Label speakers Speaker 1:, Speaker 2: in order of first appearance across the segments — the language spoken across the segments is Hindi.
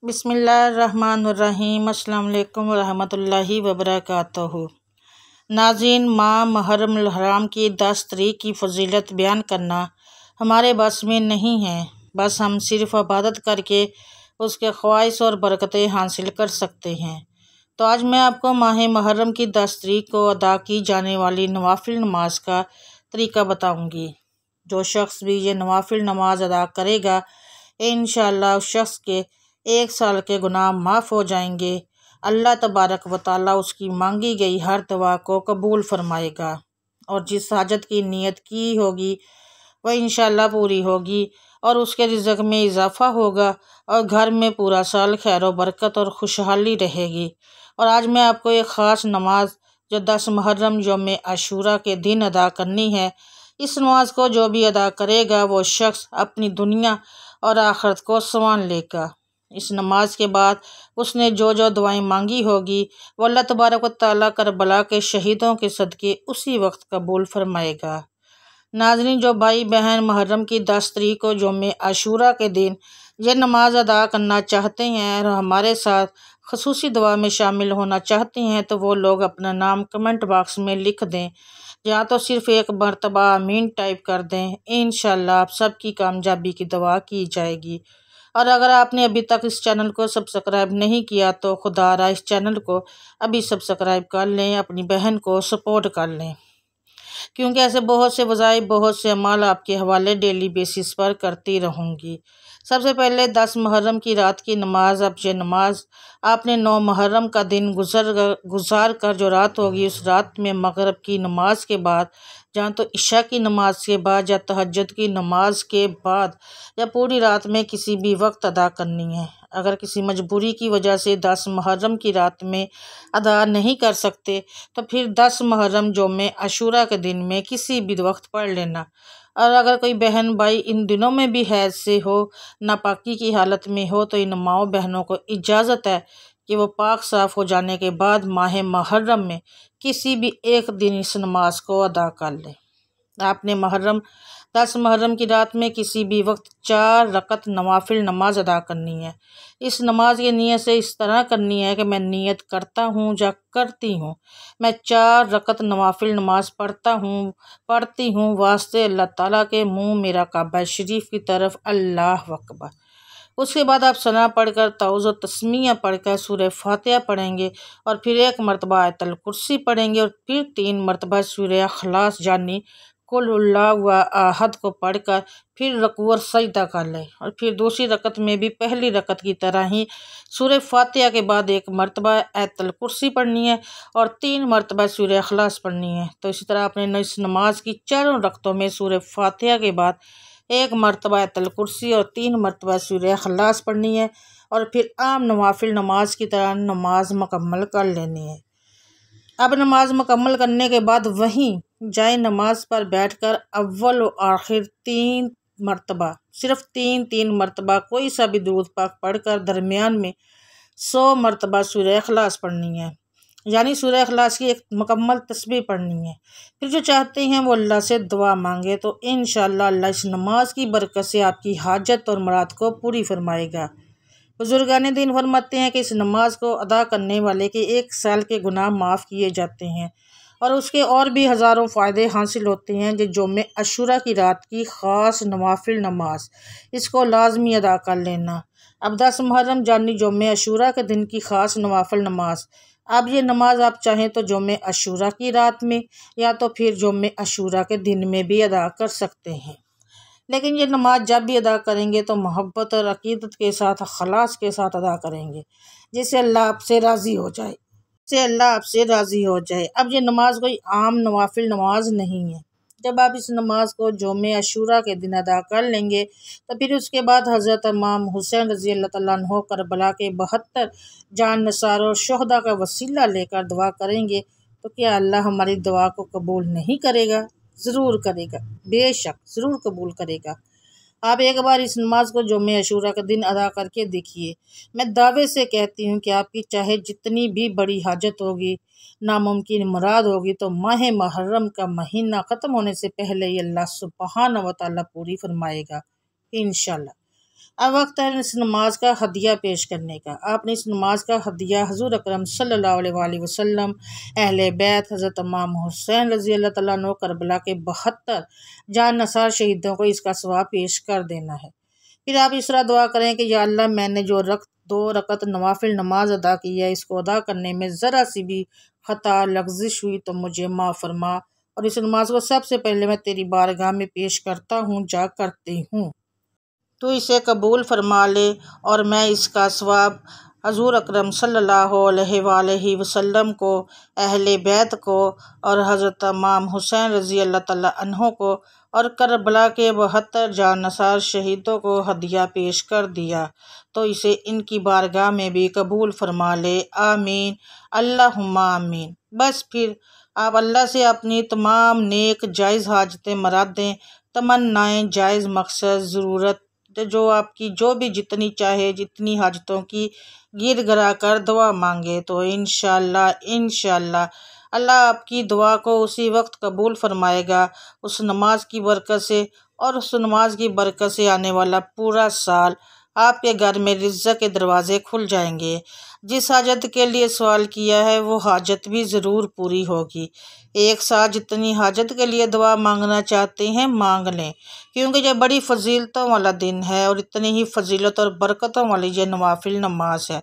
Speaker 1: बिस्मिल्लाहिर्रहमानिर्रहीम। अस्सलाम वालेकुम रहमतुल्लाहि वबरकातुहू। नाज़रीन, माह मुहर्रम हराम की 10 तारीख की फजीलत बयान करना हमारे बस में नहीं है। बस हम सिर्फ़ इबादत करके उसके ख्वाहिश और बरकतें हासिल कर सकते हैं। तो आज मैं आपको माह मुहर्रम की 10 तारीख को अदा की जाने वाली नवाफिल नमाज का तरीका बताऊंगी। जो शख्स भी ये नवाफिल नमाज अदा करेगा, इंशाअल्लाह उस शख्स के 1 साल के गुनाह माफ़ हो जाएंगे। अल्लाह तबारक व तआला उसकी मांगी गई हर दुआ को कबूल फरमाएगा और जिस हाजत की नीयत की होगी वह इंशाअल्लाह पूरी होगी और उसके रिज़्क़ में इजाफ़ा होगा और घर में पूरा साल खैर व बरकत और खुशहाली रहेगी। और आज मैं आपको एक ख़ास नमाज जो 10 मुहर्रम यौम आशूरा के दिन अदा करनी है, इस नमाज को जो भी अदा करेगा वो शख्स अपनी दुनिया और आखिरत को संवार लेगा। इस नमाज के बाद उसने जो जो दुआएं मांगी होगी वो अल्लाह तबारक व तआला करबला के शहीदों के सदक़े उसी वक्त कबूल फरमाएगा। नाज़रीन, जो भाई बहन मुहर्रम की 10 तारीख को यौम आशूरा के दिन ये नमाज अदा करना चाहते हैं और हमारे साथ ख़ुसूसी दुआ में शामिल होना चाहते हैं तो वो लोग अपना नाम कमेंट बॉक्स में लिख दें या तो सिर्फ़ एक मरतबा आमीन टाइप कर दें। इंशाअल्लाह आप सबकी कामयाबी की दुआ की जाएगी। और अगर आपने अभी तक इस चैनल को सब्सक्राइब नहीं किया तो खुदारा इस चैनल को अभी सब्सक्राइब कर लें, अपनी बहन को सपोर्ट कर लें, क्योंकि ऐसे बहुत से वज़ाइफ बहुत से अमाल आपके हवाले डेली बेसिस पर करती रहूँगी। सबसे पहले 10 मुहर्रम की रात की नमाज। अब ये नमाज आपने 9 मुहर्रम का दिन गुजार कर जो रात होगी उस रात में मगरिब की नमाज के बाद या तो इशा की नमाज के बाद या तहज्जुद की नमाज के बाद या पूरी रात में किसी भी वक्त अदा करनी है। अगर किसी मजबूरी की वजह से 10 मुहर्रम की रात में अदा नहीं कर सकते तो फिर 10 मुहर्रम यौम आशूरा के दिन में किसी भी वक्त पढ़ लेना। और अगर कोई बहन भाई इन दिनों में भी हैज से हो, नापाकी की हालत में हो, तो इन माओ बहनों को इजाज़त है कि वो पाक साफ़ हो जाने के बाद माह मुहर्रम में किसी भी एक दिन इस नमाज को अदा कर लें। आपने 10 मुहर्रम की रात में किसी भी वक्त 4 रकत नवाफिल नमाज अदा करनी है। इस नमाज की नीयत से इस तरह करनी है कि मैं नीयत करता हूँ या करती हूँ, मैं 4 रकत नवाफिल नमाज पढ़ती हूँ वास्ते अल्लाह ताला के मुँह मेरा काबा शरीफ की तरफ, अल्लाह अकबर। उसके बाद आप सना पढ़कर तौज़ तस्मीया पढ़कर सूरह फातिहा पढ़ेंगे और फिर 1 मरतबा आयतल कुर्सी पढ़ेंगे और फिर 3 मरतबा सूरह अखलास यानी कुल हुवल्लाहु अहद को पढ़कर फिर रुकू और सजदा कर लें। और फिर दूसरी रकत में भी पहली रकत की तरह ही सूरह फातिहा के बाद 1 मरतबा आयतल कुर्सी पढ़नी है और 3 मरतबा सूरह अखलास पढ़नी है। तो इसी तरह आपने इस नमाज की 4 रकतों में सूरह फातिहा के बाद 1 मरतबा आयतल कुर्सी और 3 मरतबा सूरह अखलास पढ़नी है और फिर आम नवाफिल नमाज की तरह नमाज मुकम्मल कर लेनी है। अब नमाज मुकम्मल करने के बाद वहीं जाए नमाज पर बैठकर अव्वल व आखिर 3 मरतबा, सिर्फ 3 मरतबा कोई सा भी दुरूद पाक पढ़कर दरमियान में 100 मरतबा सूरह अखलास पढ़नी है, यानी सूरह अखलास की एक मुकम्मल तस्बीह पढ़नी है। फिर जो चाहते हैं वो अल्लाह से दुआ मांगे तो इंशाअल्लाह अल्लाह इस नमाज की बरकत से आपकी हाजत और मुराद को पूरी फरमाएगा। बुजुर्गान दिन फरमाते हैं कि इस नमाज को अदा करने वाले के 1 साल के गुनाह माफ़ किए जाते हैं और उसके और भी हज़ारों फ़ायदे हासिल होते हैं। जो यौम आशूरा की रात की ख़ास नवाफिल नमाज, इसको लाजमी अदा कर लेना। अब 10 मुहर्रम यानी यौम आशूरा के दिन की ख़ास नवाफिल नमाज। अब ये नमाज आप चाहें तो यौम आशूरा की रात में या तो फिर यौम आशूरा के दिन में भी अदा कर सकते हैं, लेकिन ये नमाज जब भी अदा करेंगे तो मोहब्बत और अकीदत के साथ खलास के साथ अदा करेंगे, जिससे अल्लाह आपसे राज़ी हो जाए। अब ये नमाज कोई आम नवाफिल नमाज नहीं है। जब आप इस नमाज को यौम आशूरा के दिन अदा कर लेंगे तो फिर उसके बाद हज़रत इमाम हुसैन रज़ी अल्लाह तआला अन्हु करबला के 72 जान निसार और शोहदा का वसीला लेकर दुआ करेंगे तो क्या अल्लाह हमारी दुआ को कबूल नहीं करेगा? ज़रूर करेगा, बेशक ज़रूर कबूल करेगा। आप एक बार इस नमाज को यौम आशूरा का दिन अदा करके देखिए। मैं दावे से कहती हूँ कि आपकी चाहे जितनी भी बड़ी हाजत होगी, नामुमकिन मुराद होगी, तो माह मुहर्रम का महीना ख़त्म होने से पहले ही अल्लाह सुब्हान व तआला पूरी फरमाएगा इंशाअल्लाह। अब वक्त है इस नमाज का हदिया पेश करने का। आपने इस नमाज का हदिया हजूर अकरम सल्लल्लाहु अलैहि वसल्लम, अहले बैत, हज़रत इमाम हुसैन रज़ी अल्लाह तआला अन्हु, करबला के 72 जान नसार शहीदों को इसका सवाब पेश कर देना है। फिर आप इस तरह दुआ करें कि या अल्लाह, मैंने जो 2 रकत नवाफिल नमाज अदा की है, इसको अदा करने में ज़रा सी भी ख़ता लग़्ज़िश हुई तो मुझे माफ़ फरमा, और इस नमाज को सबसे पहले मैं तेरी बारगाह में पेश करता हूँ, जा करती हूँ। तो इसे कबूल फरमा ले और मैं इसका सवाब हजूर अकरम सल्लल्लाहु अलैहि वसल्लम को, अहले बैत को और हज़रत इमाम हुसैन रज़ी अल्लाह तआला अन्हो को और करबला के 72 जानसार शहीदों को हदिया पेश कर दिया, तो इसे इनकी बारगाह में भी कबूल फरमा ले। आमीन अल्लाहुम्मा आमीन। बस फिर आप अल्लाह से अपनी तमाम नेक जायज़ हाजतें, मुरादें, तमन्नाएँ, जायज़ मकसद, ज़रूरत जो आपकी जो भी जितनी चाहे, जितनी हाजतों की गिर गिरा कर दुआ मांगे, तो इंशाअल्लाह अल्लाह आपकी दुआ को उसी वक्त कबूल फरमाएगा, उस नमाज की बरकत से। और उस नमाज की बरकत से आने वाला पूरा साल आपके घर में रिज़्क़ के दरवाज़े खुल जाएंगे। जिस हाजत के लिए सवाल किया है वो हाजत भी ज़रूर पूरी होगी। एक साथ जितनी हाजत के लिए दुआ मांगना चाहते हैं मांग लें, क्योंकि ये बड़ी फजीलतों वाला दिन है और इतनी ही फजीलत और बरकतों वाली ये नवाफिल नमाज है।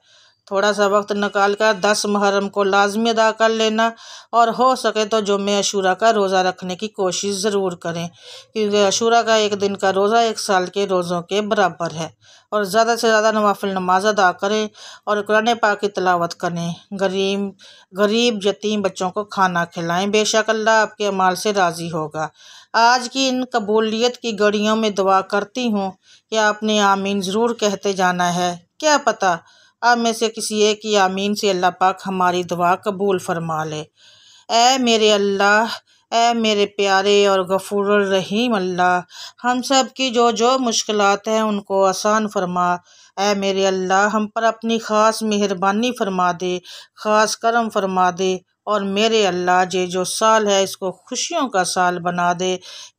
Speaker 1: थोड़ा सा वक्त निकाल कर 10 मुहर्रम को लाजमी अदा कर लेना, और हो सके तो जुम्मे अशूरा का रोज़ा रखने की कोशिश ज़रूर करें, क्योंकि अशूरा का एक दिन का रोज़ा 1 साल के रोज़ों के बराबर है। और ज़्यादा से ज़्यादा नवाफिल नमाज अदा करें और कुरान पाक की तिलावत करें। गरीब यतीम बच्चों को खाना खिलाएं, बेशक अल्लाह आपके अमाल से राज़ी होगा। आज की इन कबूलियत की घड़ियों में दुआ करती हूँ कि आपने आमीन ज़रूर कहते जाना है। क्या पता आप में से किसी एक की आमीन से अल्लाह पाक हमारी दुआ कबूल फरमा ले। ऐ मेरे अल्लाह, ऐ मेरे प्यारे और गफूरुर रहीम अल्लाह, हम सब की जो मुश्किलात हैं उनको आसान फरमा। ऐ मेरे अल्लाह, हम पर अपनी ख़ास मेहरबानी फरमा दे, ख़ास करम फरमा दे, और मेरे अल्लाह जो साल है इसको खुशियों का साल बना दे।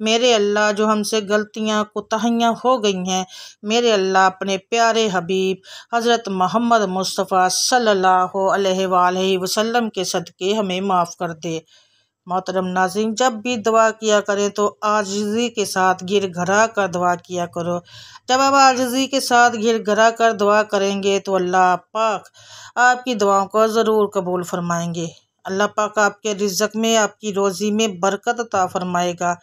Speaker 1: मेरे अल्लाह, जो हमसे गलतियाँ कोताहियाँ हो गई हैं, मेरे अल्लाह अपने प्यारे हबीब हज़रत मोहम्मद मुस्तफ़ा सल्लल्लाहु अलैहि वसल्लम के सदक़े हमें माफ़ कर दे। मोहतरम नाज़रीन, जब भी दुआ किया करें तो आजिज़ी के साथ गिर घरा कर दुआ किया करो। जब आप आजिज़ी के साथ गिर घरा कर दुआ करेंगे तो अल्लाह पाक आपकी दुआओं को ज़रूर कबूल फरमाएंगे। अल्लाह पाक आपके रिज़्क़ में, आपकी रोज़ी में बरकत अता फरमाएगा।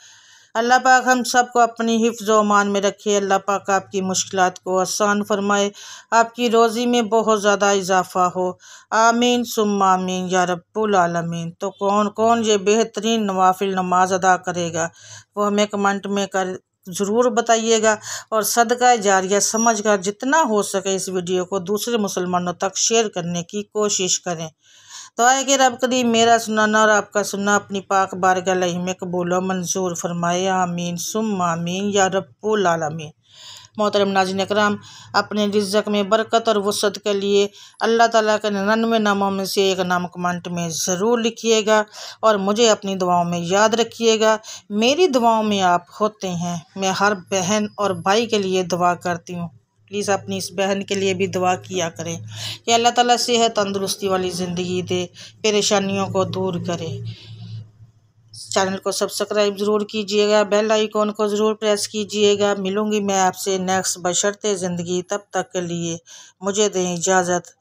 Speaker 1: अल्लाह पाक हम सब को अपनी हिफ्ज़ व अमान में रखे। अल्लाह पाक आपकी मुश्किलात को आसान फरमाए, आपकी रोज़ी में बहुत ज़्यादा इजाफ़ा हो। आमीन सुम्मा आमीन या रब्बुल आलमीन। तो कौन कौन ये बेहतरीन नवाफिल नमाज अदा करेगा वो हमें कमेंट में कर ज़रूर बताइएगा, और सदका जारिया समझ कर जितना हो सके इस वीडियो को दूसरे मुसलमानों तक शेयर करने की कोशिश करें। तो आए कि रब करीम मेरा सुनाना और आपका सुनना अपनी पाक बारगाह में कबूल व मंजूर फरमाए। आमीन सुम्मा आमीन या रब्बुल आलमीन। मोहतरम नाज़रीन कराम, अपने रिज़्क़ में बरकत और वसअत के लिए अल्लाह ताला के 99 नामों में से एक नाम कमेंट में ज़रूर लिखिएगा, और मुझे अपनी दुआओं में याद रखिएगा। मेरी दुआओं में आप होते हैं। मैं हर बहन और भाई के लिए दुआ करती हूँ। प्लीज़ अपनी इस बहन के लिए भी दुआ किया करें कि अल्लाह ताला सेहत तंदुरुस्ती वाली ज़िंदगी दे, परेशानियों को दूर करे। चैनल को सब्सक्राइब ज़रूर कीजिएगा, बेल आइकॉन को ज़रूर प्रेस कीजिएगा। मिलूँगी मैं आपसे नेक्स्ट बशर्ते ज़िंदगी। तब तक के लिए मुझे दें इजाज़त।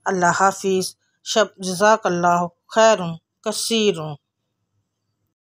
Speaker 1: अल्लाह हाफिज़। जज़ाकल्लाहु खैरुन कसीरुन।